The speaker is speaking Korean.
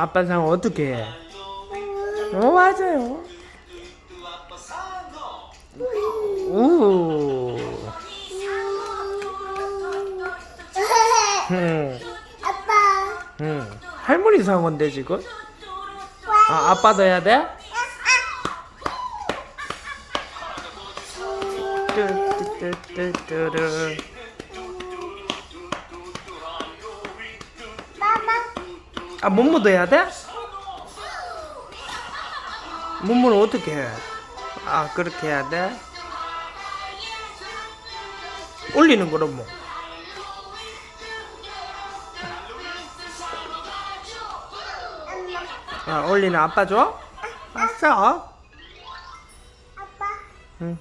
아빠 상 어떻게 해? 맞아요. 오. 아빠. 할머니 상 건데 지금? 아빠도 해야 돼? 뚜뚜뚜뚜뚜. 몸무도 해야 돼? 몸무는 어떻게 해? 그렇게 해야 돼? 올리는 거는 뭐? 올리는 아빠 줘? 아싸. 아빠. 응.